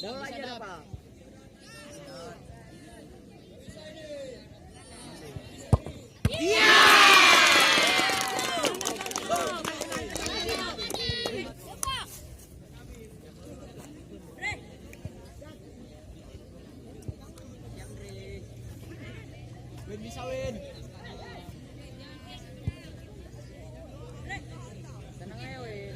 Daun aja dah, Pak. Win bisa win. Tenang aja, Win.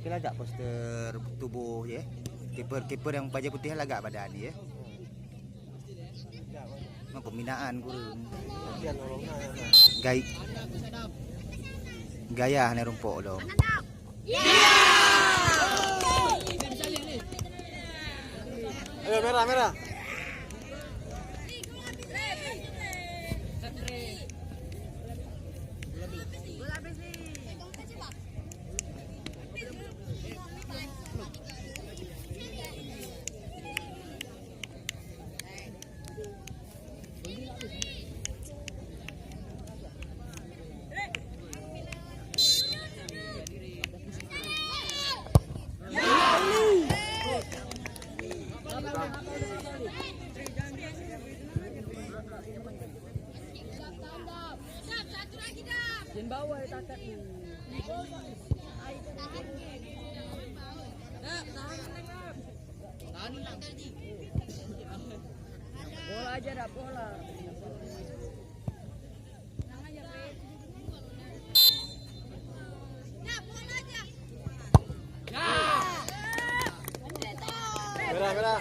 Okey lah agak poster tubuh je. Kiper yang baju putih lah agak badan dia. Memang pembinaan kurang. Gaya ni rumput lo. Ayo merah merah. Jangan bawa ya takat ni. Bola aja dah, bola. Merah merah.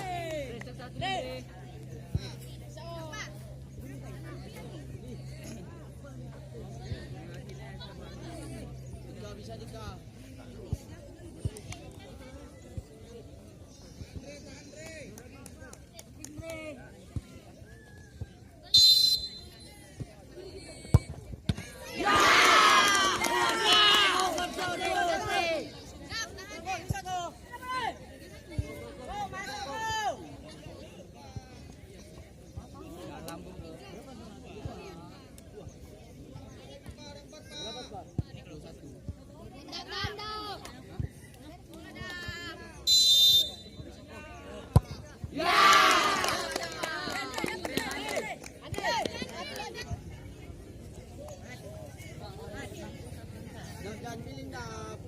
Bisa dikah.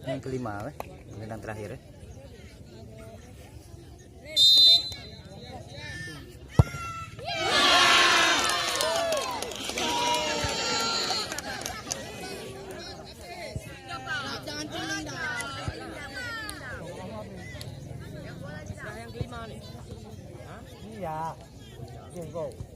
Yang kelima yang terakhir. Yang kelima nih. Iya. Go.